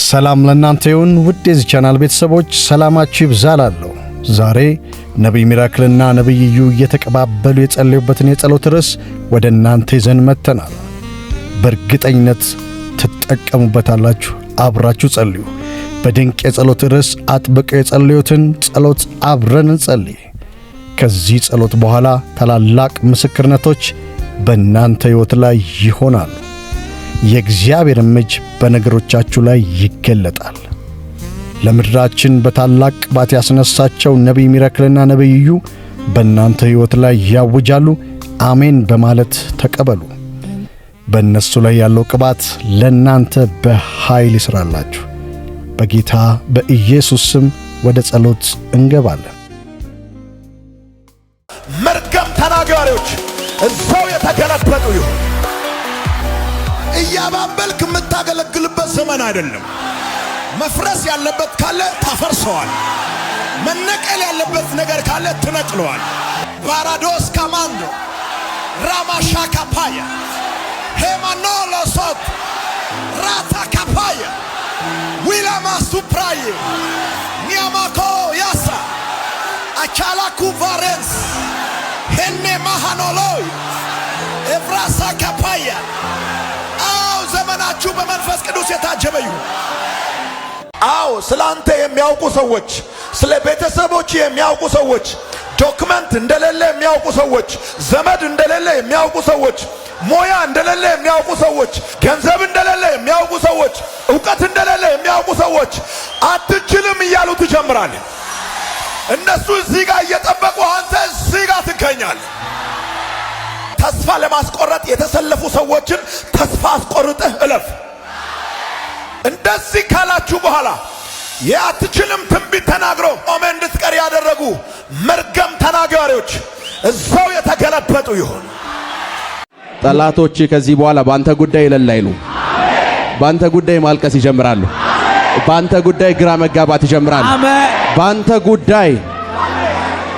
ሰላም ለእናንተ ይሁን ውድ የዚህ ቻናል ቤተሰቦች ሰላማችሁ ይብዛላለሁ። ዛሬ ነብይ ሚራክልና ነብይ እዩ እየተቀባበሉ የጸለዩበትን የጸሎት ርዕስ ወደ እናንተ ይዘን መጥተናል። በእርግጠኝነት ትጠቀሙበታላችሁ። አብራችሁ ጸልዩ። በድንቅ የጸሎት ርዕስ አጥብቀው የጸለዩትን ጸሎት አብረን እንጸልይ። ከዚህ ጸሎት በኋላ ታላላቅ ምስክርነቶች በእናንተ ሕይወት ላይ ይሆናሉ። የእግዚአብሔር እጅ በነገሮቻችሁ ላይ ይገለጣል። ለምድራችን በታላቅ ቅባት ያስነሳቸው ነብይ ሚራክልና ነብይ እዩ በእናንተ ሕይወት ላይ ያውጃሉ። አሜን በማለት ተቀበሉ። በእነሱ ላይ ያለው ቅባት ለእናንተ በኃይል ይስራላችሁ። በጌታ በኢየሱስ ስም ወደ ጸሎት እንገባለን። መርገም ተናጋሪዎች እዛው የተገለበጡ ይሁን። እያባበልክ የምታገለግልበት ዘመን አይደለም። መፍረስ ያለበት ካለ ታፈርሰዋል። መነቀል ያለበት ነገር ካለ ትነቅለዋል። ባራዶስ ካማንዶ ራማሻ ካፓያ ሄማኖሎ ሶት ራታ ካፓያ ዊላማ ሱፕራዬ ኒያማኮ ያሳ አቻላኩ ቫሬንስ ሄኔ ማሃኖሎይ ኤፍራሳ ካፓያ ዘመናችሁ በመንፈስ ቅዱስ የታጀበ ይሁን። አዎ ስላንተ የሚያውቁ ሰዎች፣ ስለ ቤተሰቦች የሚያውቁ ሰዎች፣ ዶክመንት እንደሌለ የሚያውቁ ሰዎች፣ ዘመድ እንደሌለ የሚያውቁ ሰዎች፣ ሞያ እንደሌለ የሚያውቁ ሰዎች፣ ገንዘብ እንደሌለ የሚያውቁ ሰዎች፣ ዕውቀት እንደሌለ የሚያውቁ ሰዎች አትችልም እያሉ ትጀምራለህ። እነሱ እዚህ ጋር እየጠበቁ አንተ እዚህ ጋር ትገኛለህ። ተስፋ ለማስቆረጥ የተሰለፉ ሰዎችን ተስፋ አስቆርጠህ እለፍ። እንደዚህ ካላችሁ በኋላ የአትችልም ትንቢት ተናግሮ ቆመ እንድትቀር ያደረጉ መርገም ተናጋሪዎች እዛው የተገለበጡ ይሁን። ጠላቶች ከዚህ በኋላ ባንተ ጉዳይ እልል አይሉ። ባንተ ጉዳይ ማልቀስ ይጀምራሉ። ባንተ ጉዳይ ግራ መጋባት ይጀምራሉ። ባንተ ጉዳይ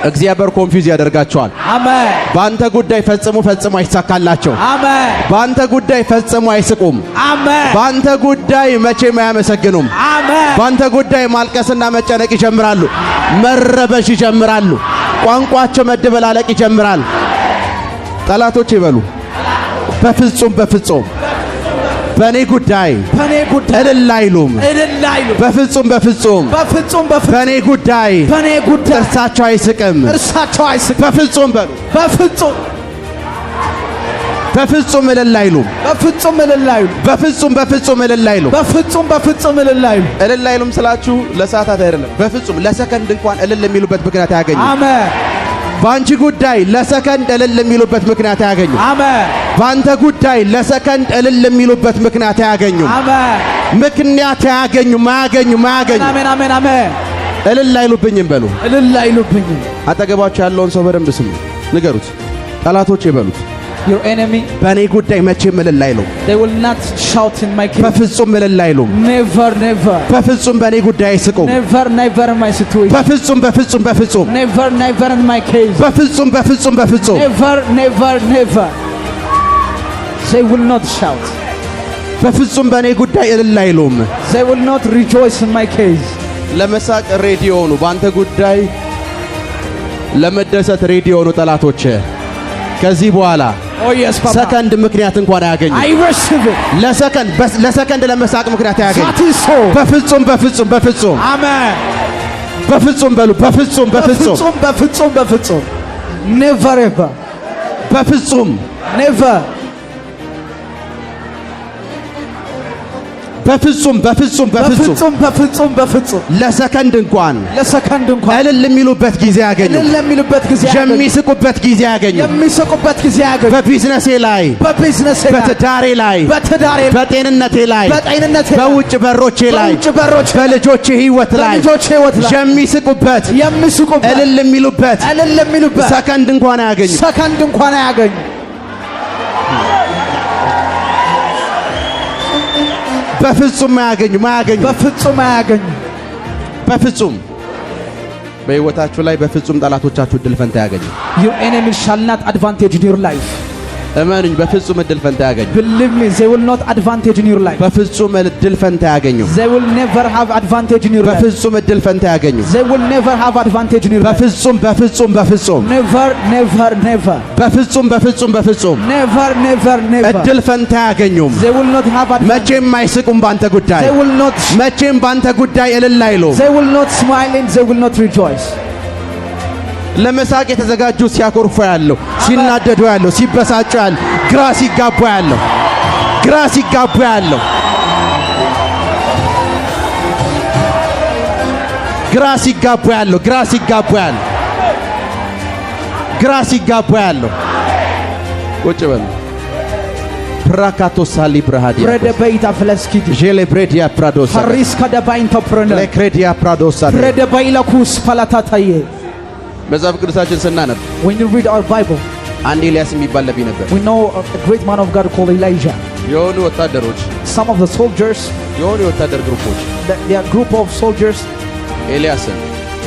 እግዚአብሔር ኮንፊውዝ ያደርጋቸዋል። አሜን። ባንተ ጉዳይ ፈጽሞ አይሳካላቸው። አሜን። ባንተ ጉዳይ ፈጽሞ አይስቁም። አሜን። ባንተ ጉዳይ መቼም አያመሰግኑም። አሜን። ባንተ ጉዳይ ማልቀስና መጨነቅ ይጀምራሉ። መረበሽ ይጀምራሉ። ቋንቋቸው መደበላለቅ ይጀምራል። ጠላቶች ይበሉ በፍጹም በኔ ጉዳይ እልል አይሉም። በፍጹም በኔ ጉዳይ እርሳቸው አይስቅም። በፍጹም በሉ በፍጹም እልል አይሉም። እልል አይሉም ስላችሁ ለሰዓታት አይደለም። በፍጹም ለሰከንድ እንኳን እልል የሚሉበት ምክንያት አያገኙም። አሜን። ባንቺ ጉዳይ ለሰከንድ እልል የሚሉበት ምክንያት አያገኙ። አሜን። ባንተ ጉዳይ ለሰከንድ እልል የሚሉበት ምክንያት አያገኙ። አሜን። ምክንያት አያገኙ። አሜን። እልል አይሉብኝም በሉ። አጠገባችሁ ያለውን ሰው በደንብ ስሙ፣ ንገሩት። ጠላቶች ይበሉት your enemy በኔ ጉዳይ መቼም እልል አይሉም። they will not shout in my case በፍጹም እልል አይሉም። never በፍጹም በኔ ጉዳይ አይስቁም። never in my situation በፍጹም never in my case በፍጹም never they will not shout በፍጹም በኔ ጉዳይ እልል አይሉም። they will not rejoice in my case ለመሳቅ ሬዲዮ ነው። ባንተ ጉዳይ ለመደሰት ሬዲዮ ነው። ጠላቶች ከዚህ በኋላ ሰከንድ ምክንያት እንኳን አያገኙ። ለሰከንድ ለመሳቅ ምክንያት አያገኙ። በፍጹም አሜን። በፍጹም በሉ በፍጹም never ever በፍጹም never በፍጹም ለሰከንድ እንኳን እልል የሚሉበት ጊዜ ያገኙ። የሚስቁበት ጊዜ ያገኙ። በቢዝነሴ ላይ በትዳሬ ላይ በጤንነቴ ላይ በውጭ በሮቼ ላይ በልጆቼ ሕይወት ላይ የሚስቁበት እልል የሚሉበት ሰከንድ እንኳን አያገኙ። በፍጹም አያገኙ። በፍጹም በሕይወታችሁ ላይ በፍጹም ጠላቶቻችሁ እድል ፈንታ ያገኙ። your enemy shall not advantage in your life እመኑኝ በፍጹም እድል ፈንታ ያገኙ። Believe me, they will not advantage in your life. በፍጹም እድል ፈንታ ያገኙ። They will never have advantage in your life. በፍጹም እድል ፈንታ ያገኙ። They will never have advantage in your life. በፍጹም በፍጹም በፍጹም Never, never, never. በፍጹም በፍጹም በፍጹም Never, never, never. እድል ፈንታ ያገኙም። They will not have advantage. መቼም አይስቁም ባንተ ጉዳይ። They will not. መቼም ባንተ ጉዳይ እልል አይሉም። They will not smile and they will not rejoice. ለመሳቅ የተዘጋጁ ሲያኮርፉ ያለው፣ ሲናደዱ ያለው፣ ሲበሳጩ ያለው፣ ግራ ሲጋቡ ያለው፣ ግራ ሲጋቡ ያለው፣ ግራ ሲጋቡ ያለው፣ ግራ ሲጋቡ ያለው፣ ግራ ሲጋቡ ያለው ቁጭ በሉ። ፕራካቶ ሳሊ ብራሃዲያ Prede beita flaskiti. ጄሌ ብሬዲያ ፕራዶሳ Hariska da bain entrepreneur. ለክሬዲያ ፕራዶሳ Prede baila kus palatataye. መጽሐፍ ቅዱሳችን ስናነብ When you read our Bible, አንድ ኤልያስ የሚባል ነቢይ ነበር። we know a great man of God called Elijah. የሆኑ ወታደሮች Some of the soldiers, የሆኑ የወታደር ግሩፖች their group of soldiers, ኤልያስን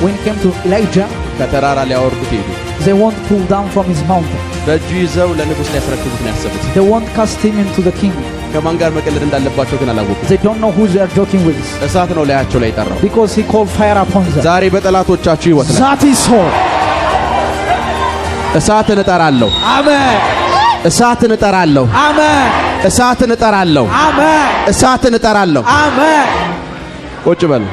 when it came to Elijah, ከተራራ ሊያወርዱት ሄዱ። they won't pull down from his mountain. በእጁ ይዘው ለንጉሥ ሊያስረክቡት ነው ያሰቡት። They won't cast him into the king. ከማን ጋር መቀለድ እንዳለባቸው ግን አላወቁም። They don't know who they are joking with. እሳት ነው ላያቸው ላይ ጠራው። Because he called fire upon them. ዛሬ በጠላቶቻችሁ ሕይወት ላይ That is all. እሳትን እጠራለሁ፣ Amen. እሳትን እጠራለሁ፣ Amen. እሳትን እጠራለሁ፣ Amen. እሳትን እጠራለሁ። Amen. ቁጭ በሉ።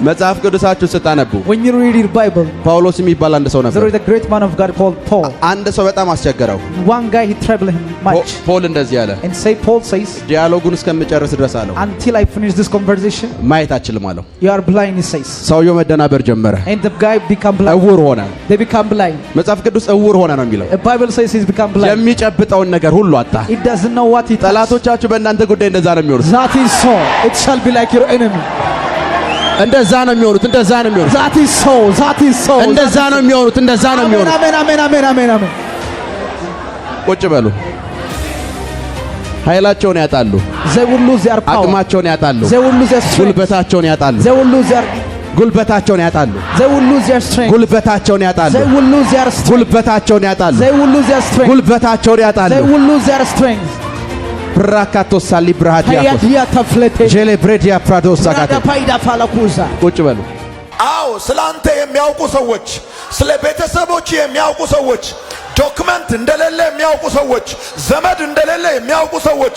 መጽሐፍ ቅዱሳችሁ ስታነቡ When you read your Bible, ጳውሎስ የሚባል አንድ ሰው there ነበር። is a great man of God called Paul. አንድ ሰው በጣም አስቸገረው። One guy, he troubled him much. ፖል እንደዚህ አለ፣ And say, Paul says, ዲያሎጉን እስከምጨርስ ድረስ አለው until I finish this conversation, ማየት አልችልም አለው። you are blind, he says. ሰውየው መደናበር ጀመረ፣ And the guy become blind. እውር ሆነ። They become blind. መጽሐፍ ቅዱስ እውር ሆነ ነው የሚለው። The Bible says he's become blind. የሚጨብጠውን ነገር ሁሉ አጣ። He doesn't know what he does. ጠላቶቻችሁ በእናንተ ጉዳይ እንደዛ ነው የሚሆኑት። That is so. It shall be like your enemy. እንደዛ ነው የሚሆኑት። እንደዛ ነው የሚሆኑት። That is so. That is so. እንደዛ ነው የሚሆኑት። እንደዛ ነው Amen, የሚሆኑት። amen, amen, amen, amen, amen. ቁጭ በሉ። ኃይላቸውን ያጣሉ፣ They will lose their power. አቅማቸውን ያጣሉ፣ They will lose their strength. ጉልበታቸውን ያጣሉ፣ They will lose their. ጉልበታቸውን ያጣሉ፣ They will lose their strength. ጉልበታቸውን ያጣሉ፣ They will lose their strength. ጉልበታቸውን ያጣሉ፣ They will lose their strength. ጉልበታቸውን ያጣሉ። They will lose their strength. ብራካቶ ሳሊ ብራሃዲያ Hayadia taflete. ጄሌ ብሬዲያ ፕራዶሳ ጋቴ Paida falakuza. ቁጭ በሉ። አዎ ስለ አንተ የሚያውቁ ሰዎች፣ ስለ ቤተሰቦች የሚያውቁ ሰዎች፣ ዶክመንት እንደሌለ የሚያውቁ ሰዎች፣ ዘመድ እንደሌለ የሚያውቁ ሰዎች፣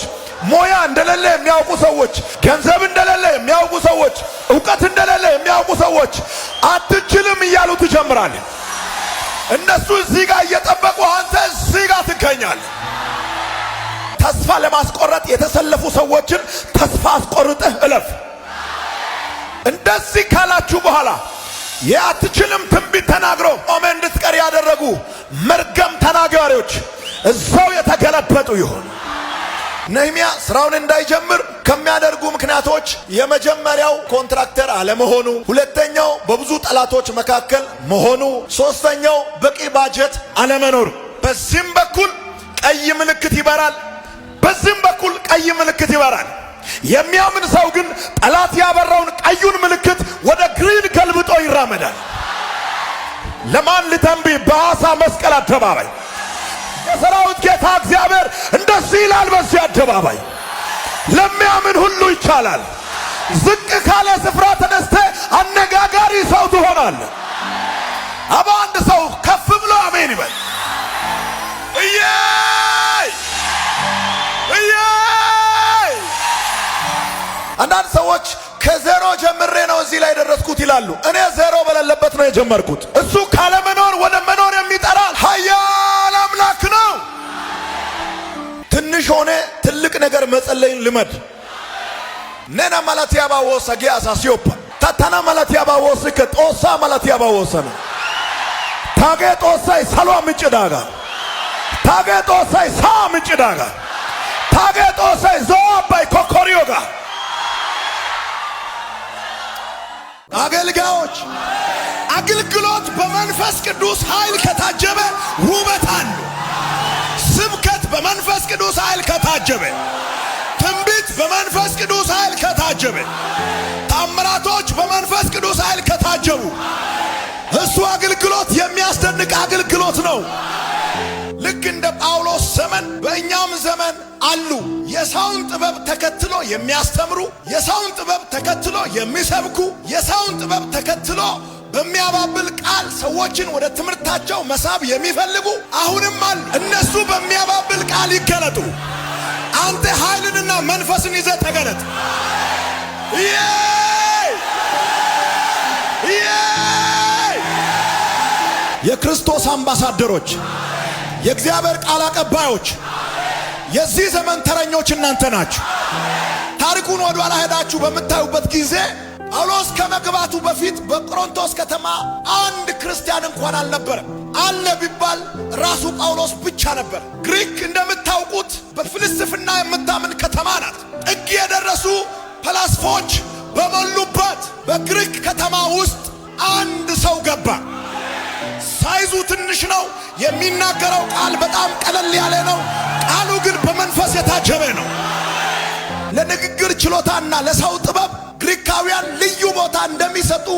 ሞያ እንደሌለ የሚያውቁ ሰዎች፣ ገንዘብ እንደሌለ የሚያውቁ ሰዎች፣ ዕውቀት እንደሌለ የሚያውቁ ሰዎች አትችልም እያሉ ትጀምራለህ። እነሱ እዚህ ጋር እየጠበቁ አንተ እዚህ ጋር ትገኛለህ። ተስፋ ለማስቆረጥ የተሰለፉ ሰዎችን ተስፋ አስቆርጠህ እለፍ። እንደዚህ ካላችሁ በኋላ የአትችልም ትንቢት ተናግሮ ቆመ እንድትቀር ያደረጉ መርገም ተናጋሪዎች እዛው የተገለበጡ ይሆን። ነህምያ ስራውን እንዳይጀምር ከሚያደርጉ ምክንያቶች የመጀመሪያው ኮንትራክተር አለመሆኑ፣ ሁለተኛው በብዙ ጠላቶች መካከል መሆኑ፣ ሶስተኛው በቂ ባጀት አለመኖር። በዚህም በኩል ቀይ ምልክት ይበራል፣ በዚህም በኩል ቀይ ምልክት ይበራል። የሚያምን ሰው ግን ጠላት ያበራውን ቀዩን ምልክት ወደ ግሪን ገልብጦ ይራመዳል። ለማን ልተንብይ? በሐዋሳ መስቀል አደባባይ የሰራዊት ጌታ እግዚአብሔር እንደዚህ ይላል፣ በዚህ አደባባይ ለሚያምን ሁሉ ይቻላል። ዝቅ ካለ ስፍራ ተነስተ አነጋጋሪ ሰው ትሆናለህ። አባ አንድ ሰው ከፍ ብሎ አሜን ይበል። አንዳንድ ሰዎች ከዜሮ ጀምሬ ነው እዚህ ላይ ደረስኩት ይላሉ። እኔ ዜሮ በሌለበት ነው የጀመርኩት። እሱ ካለመኖር ወደ መኖር የሚጠራ ኃያል አምላክ ነው። ትንሽ ሆነ ትልቅ ነገር መጸለይን ልመድ። ነና ማለት ያባወሰ ጊያሳ ሲዮፓ ታታና ማለት ያባወሰ ከጦሳ ማለት ያባወሰነ ታገ ጦሳይ ሰሏ ምጭዳጋ ታገ ጦሳይ ሳ ምጭዳጋ ታገ ጦሳይ ዞባይ ኮኮሪዮጋ አገልጋዮች አገልግሎት በመንፈስ ቅዱስ ኃይል ከታጀበ ውበት አለው። ስብከት በመንፈስ ቅዱስ ኃይል ከታጀበ፣ ትንቢት በመንፈስ ቅዱስ ኃይል ከታጀበ፣ ታምራቶች በመንፈስ ቅዱስ ኃይል ከታጀቡ እሱ አገልግሎት የሚያስደንቅ አገልግሎት አገልግሎት ነው። ልክ እንደ ጳውሎስ ዘመን በእኛም ዘመን አሉ የሰውን ጥበብ ተከትሎ የሚያስተምሩ፣ የሰውን ጥበብ ተከትሎ የሚሰብኩ፣ የሰውን ጥበብ ተከትሎ በሚያባብል ቃል ሰዎችን ወደ ትምህርታቸው መሳብ የሚፈልጉ አሁንም አሉ። እነሱ በሚያባብል ቃል ይገለጡ። አንተ ኃይልንና መንፈስን ይዘህ ተገለጥ። የክርስቶስ አምባሳደሮች፣ የእግዚአብሔር ቃል አቀባዮች፣ የዚህ ዘመን ተረኞች እናንተ ናችሁ። ታሪኩን ወደ ኋላ ሄዳችሁ በምታዩበት ጊዜ ጳውሎስ ከመግባቱ በፊት በቆሮንቶስ ከተማ አንድ ክርስቲያን እንኳን አልነበረም። አለ ቢባል ራሱ ጳውሎስ ብቻ ነበር። ግሪክ እንደምታውቁት በፍልስፍና የምታምን ከተማ ናት። ጥግ የደረሱ ፈላስፎች በሞሉባት በግሪክ ከተማ ውስጥ አንድ ሰው ገባ። ሳይዙ ትንሽ ነው። የሚናገረው ቃል በጣም ቀለል ያለ ነው። ቃሉ ግን በመንፈስ የታጀበ ነው። ለንግግር ችሎታና ለሰው ጥበብ ግሪካውያን ልዩ ቦታ እንደሚሰጡ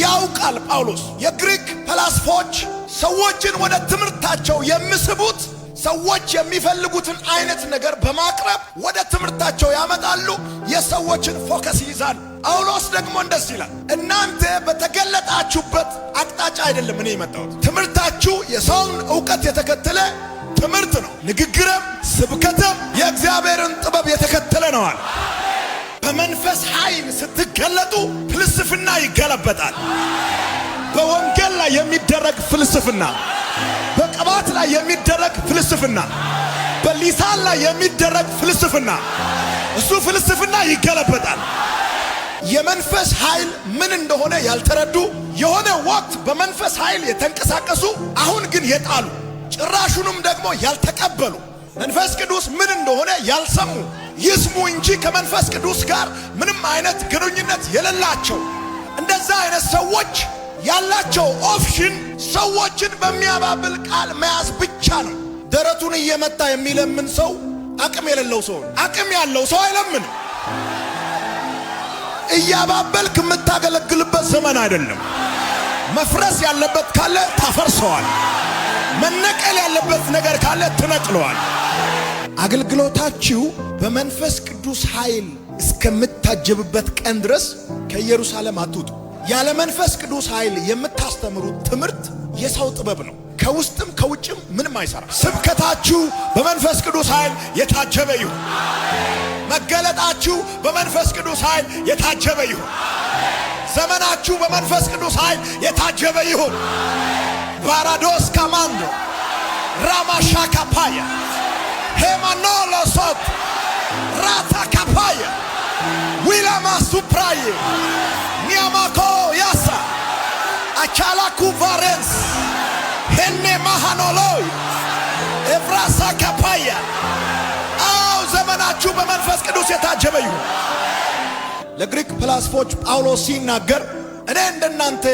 ያውቃል ጳውሎስ። የግሪክ ፈላስፎች ሰዎችን ወደ ትምህርታቸው የሚስቡት ሰዎች የሚፈልጉትን አይነት ነገር በማቅረብ ወደ ትምህርታቸው ያመጣሉ። የሰዎችን ፎከስ ይይዛሉ። ጳውሎስ ደግሞ እንደዚህ ይላል፣ እናንተ በተገለጣችሁበት አቅጣጫ አይደለም እኔ የመጣሁት። ትምህርታችሁ የሰውን ዕውቀት የተከተለ ትምህርት ነው። ንግግርም ስብከትም የእግዚአብሔርን ጥበብ የተከተለ ነዋል። በመንፈስ ኃይል ስትገለጡ ፍልስፍና ይገለበጣል። በወንጌል ላይ የሚደረግ ፍልስፍና፣ በቅባት ላይ የሚደረግ ፍልስፍና፣ በሊሳን ላይ የሚደረግ ፍልስፍና፣ እሱ ፍልስፍና ይገለበጣል። የመንፈስ ኃይል ምን እንደሆነ ያልተረዱ የሆነ ወቅት በመንፈስ ኃይል የተንቀሳቀሱ አሁን ግን የጣሉ ጭራሹንም ደግሞ ያልተቀበሉ መንፈስ ቅዱስ ምን እንደሆነ ያልሰሙ ይስሙ እንጂ ከመንፈስ ቅዱስ ጋር ምንም አይነት ግንኙነት የሌላቸው እንደዛ አይነት ሰዎች ያላቸው ኦፕሽን ሰዎችን በሚያባብል ቃል መያዝ ብቻ ነው። ደረቱን እየመታ የሚለምን ሰው አቅም የሌለው ሰው፣ አቅም ያለው ሰው አይለምንም። እያባበልክ የምታገለግልበት ዘመን አይደለም። መፍረስ ያለበት ካለ ታፈርሰዋል። መነቀል ያለበት ነገር ካለ ትነቅለዋል። አገልግሎታችሁ በመንፈስ ቅዱስ ኃይል እስከምታጀብበት ቀን ድረስ ከኢየሩሳሌም አትውጡ። ያለ መንፈስ ቅዱስ ኃይል የምታስተምሩት ትምህርት የሰው ጥበብ ነው። ከውስጥም ከውጭም ምንም አይሰራ። ስብከታችሁ በመንፈስ ቅዱስ ኃይል የታጀበ ይሁን። መገለጣችሁ በመንፈስ ቅዱስ ኃይል የታጀበ ይሁን። ዘመናችሁ በመንፈስ ቅዱስ ኃይል የታጀበ ይሁን። ባራዶስ ካማንዶ ራማሻ ካፓያ ሄማኖሎ ሶት ራታ ካፓያ ዊላማ ሱፕራዬ ኒያማኮ ያሳ አቻላኩ ቫሬንስ ሄኔ ማሃኖሎይ ኤፍራሳ ካፓያ። አው ዘመናችሁ በመንፈስ ቅዱስ የታጀበ ይሁን። ለግሪክ ፈላስፎች ጳውሎስ ሲናገር እኔ እንደናንተ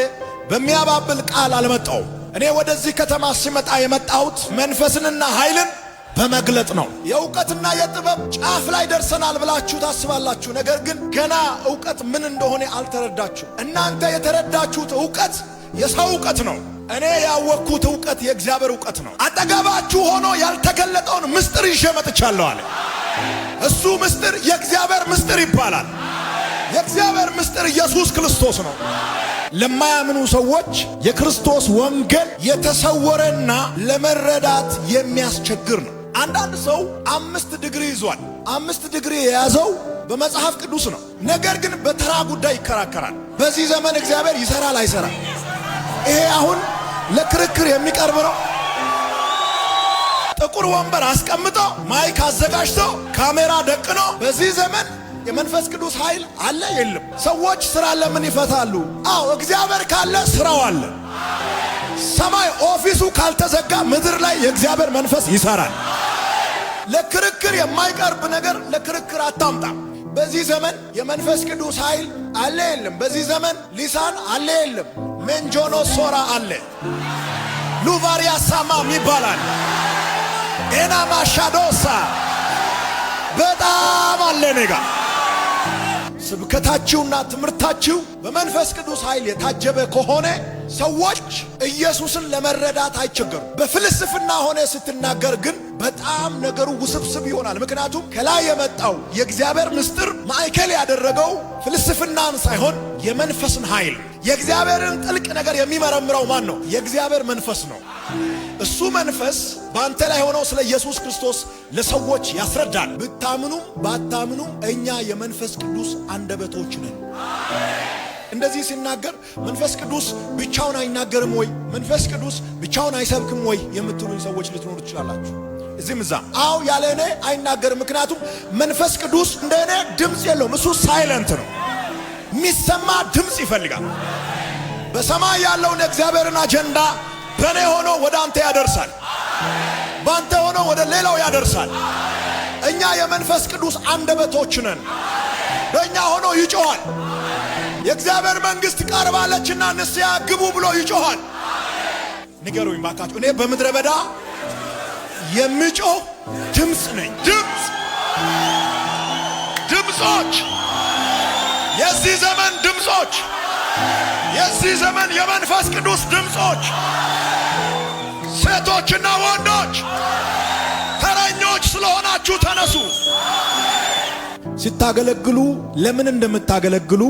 በሚያባብል ቃል አልመጣሁም። እኔ ወደዚህ ከተማ ሲመጣ የመጣሁት መንፈስንና ኃይልን በመግለጥ ነው። የእውቀትና የጥበብ ጫፍ ላይ ደርሰናል ብላችሁ ታስባላችሁ። ነገር ግን ገና እውቀት ምን እንደሆነ አልተረዳችሁ። እናንተ የተረዳችሁት እውቀት የሰው እውቀት ነው። እኔ ያወቅኩት እውቀት የእግዚአብሔር እውቀት ነው። አጠገባችሁ ሆኖ ያልተገለጠውን ምስጢር ይዤ መጥቻለሁ አለ። እሱ ምስጢር የእግዚአብሔር ምስጢር ይባላል። የእግዚአብሔር ምስጢር ኢየሱስ ክርስቶስ ነው። ለማያምኑ ሰዎች የክርስቶስ ወንጌል የተሰወረና ለመረዳት የሚያስቸግር ነው። አንዳንድ ሰው 5 ዲግሪ ይዟል። 5 ዲግሪ የያዘው በመጽሐፍ ቅዱስ ነው። ነገር ግን በተራ ጉዳይ ይከራከራል። በዚህ ዘመን እግዚአብሔር ይሰራል አይሰራም? ይሄ አሁን ለክርክር የሚቀርብ ነው። ጥቁር ወንበር አስቀምጦ ማይክ አዘጋጅቶ ካሜራ ደቅኖ በዚህ ዘመን የመንፈስ ቅዱስ ኃይል አለ የለም? ሰዎች ስራ ለምን ይፈታሉ? አዎ እግዚአብሔር ካለ ስራው አለ። ሰማይ ኦፊሱ ካልተዘጋ ምድር ላይ የእግዚአብሔር መንፈስ ይሰራል። ለክርክር የማይቀርብ ነገር ለክርክር አታምጣ። በዚህ ዘመን የመንፈስ ቅዱስ ኃይል አለ የለም? በዚህ ዘመን ሊሳን አለ የለም? ሜንጆኖ ሶራ አለ፣ ሉቫሪያ ሳማም ይባላል፣ ኤናማ ሻዶሳ በጣም አለ ኔጋ። ስብከታችሁና ትምህርታችሁ በመንፈስ ቅዱስ ኃይል የታጀበ ከሆነ ሰዎች ኢየሱስን ለመረዳት አይቸገሩም። በፍልስፍና ሆነ ስትናገር ግን በጣም ነገሩ ውስብስብ ይሆናል። ምክንያቱም ከላይ የመጣው የእግዚአብሔር ምስጢር ማዕከል ያደረገው ፍልስፍናን ሳይሆን የመንፈስን ኃይል። የእግዚአብሔርን ጥልቅ ነገር የሚመረምረው ማን ነው? የእግዚአብሔር መንፈስ ነው። እሱ መንፈስ በአንተ ላይ ሆነው ስለ ኢየሱስ ክርስቶስ ለሰዎች ያስረዳል። ብታምኑም ባታምኑም እኛ የመንፈስ ቅዱስ አንደበቶች ነን። እንደዚህ ሲናገር መንፈስ ቅዱስ ብቻውን አይናገርም ወይ? መንፈስ ቅዱስ ብቻውን አይሰብክም ወይ የምትሉኝ ሰዎች ልትኖሩ ትችላላችሁ። እዚህም እዛ አው ያለ እኔ አይናገርም። ምክንያቱም መንፈስ ቅዱስ እንደ እኔ ድምፅ የለውም። እሱ ሳይለንት ነው። የሚሰማ ድምፅ ይፈልጋል። በሰማይ ያለውን የእግዚአብሔርን አጀንዳ በእኔ ሆኖ ወደ አንተ ያደርሳል፣ በአንተ ሆኖ ወደ ሌላው ያደርሳል። እኛ የመንፈስ ቅዱስ አንደበቶች ነን። በእኛ ሆኖ ይጮኻል። የእግዚአብሔር መንግሥት ቀርባለችና ንስያ ግቡ ብሎ ይጮኻል። ንገሩኝ ባካችሁ፣ እኔ በምድረ በዳ የሚጮህ ድምፅ ነኝ። ድምፆች፣ የዚህ ዘመን ድምፆች፣ የዚህ ዘመን የመንፈስ ቅዱስ ድምፆች፣ ሴቶችና ወንዶች ተረኞች ስለሆናችሁ ተነሱ። ስታገለግሉ ለምን እንደምታገለግሉ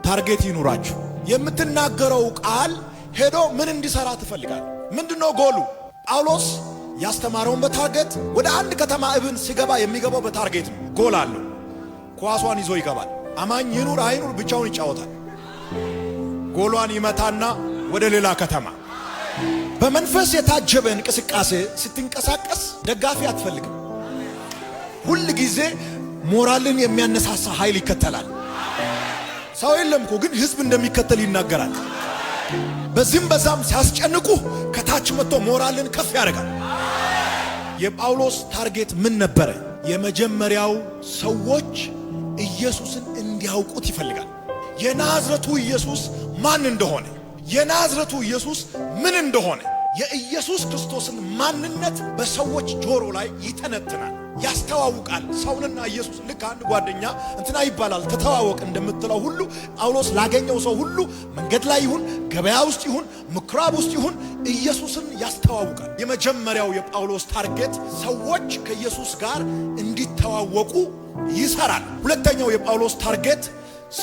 ታርጌት ይኑራችሁ። የምትናገረው ቃል ሄዶ ምን እንዲሰራ ትፈልጋል? ምንድነው ጎሉ? ጳውሎስ ያስተማረውን በታርጌት ወደ አንድ ከተማ እብን ሲገባ የሚገባው በታርጌት ነው። ጎል አለው። ኳሷን ይዞ ይገባል። አማኝ ይኑር አይኑር ብቻውን ይጫወታል። ጎሏን ይመታና ወደ ሌላ ከተማ። በመንፈስ የታጀበ እንቅስቃሴ ስትንቀሳቀስ ደጋፊ አትፈልግም። ሁል ጊዜ ሞራልን የሚያነሳሳ ኃይል ይከተላል። ሰው የለም እኮ ግን ህዝብ እንደሚከተል ይናገራል። በዚህም በዛም ሲያስጨንቁ ከታች መጥቶ ሞራልን ከፍ ያደርጋል። የጳውሎስ ታርጌት ምን ነበረ? የመጀመሪያው ሰዎች ኢየሱስን እንዲያውቁት ይፈልጋል። የናዝረቱ ኢየሱስ ማን እንደሆነ፣ የናዝረቱ ኢየሱስ ምን እንደሆነ፣ የኢየሱስ ክርስቶስን ማንነት በሰዎች ጆሮ ላይ ይተነትናል፣ ያስተዋውቃል። ሰውንና ኢየሱስ ልክ አንድ ጓደኛ እንትና ይባላል ተተዋወቅ እንደምትለው ሁሉ ጳውሎስ ላገኘው ሰው ሁሉ መንገድ ላይ ይሁን ገበያ ውስጥ ይሁን ምኩራብ ውስጥ ይሁን ኢየሱስን ያስተዋውቃል። የመጀመሪያው የጳውሎስ ታርጌት ሰዎች ከኢየሱስ ጋር እንዲተዋወቁ ይሰራል። ሁለተኛው የጳውሎስ ታርጌት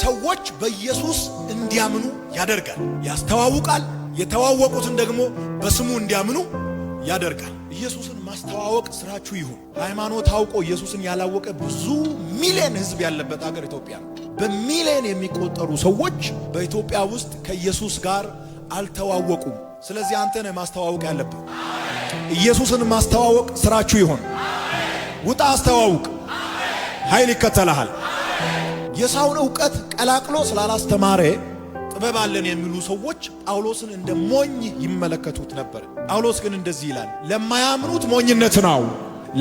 ሰዎች በኢየሱስ እንዲያምኑ ያደርጋል፣ ያስተዋውቃል። የተዋወቁትን ደግሞ በስሙ እንዲያምኑ ያደርጋል። ኢየሱስን ማስተዋወቅ ስራችሁ ይሁን። ሃይማኖት አውቆ ኢየሱስን ያላወቀ ብዙ ሚሊዮን ህዝብ ያለበት ሀገር ኢትዮጵያ ነው። በሚሊዮን የሚቆጠሩ ሰዎች በኢትዮጵያ ውስጥ ከኢየሱስ ጋር አልተዋወቁም። ስለዚህ አንተ ነህ ማስተዋወቅ ያለብህ። ኢየሱስን ማስተዋወቅ ስራችሁ ይሁን። ውጣ አስተዋውቅ፣ ኃይል ይከተልሃል። የሰውን ዕውቀት ቀላቅሎ ስላላስተማረ ጥበብ አለን የሚሉ ሰዎች ጳውሎስን እንደ ሞኝ ይመለከቱት ነበር። ጳውሎስ ግን እንደዚህ ይላል፣ ለማያምኑት ሞኝነት ነው፣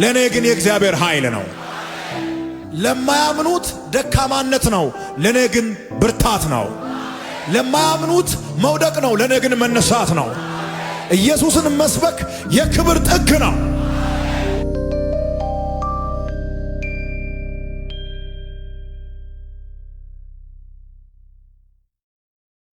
ለእኔ ግን የእግዚአብሔር ኃይል ነው። ለማያምኑት ደካማነት ነው፣ ለእኔ ግን ብርታት ነው። ለማያምኑት መውደቅ ነው፣ ለእኔ ግን መነሳት ነው። ኢየሱስን መስበክ የክብር ጥግ ነው።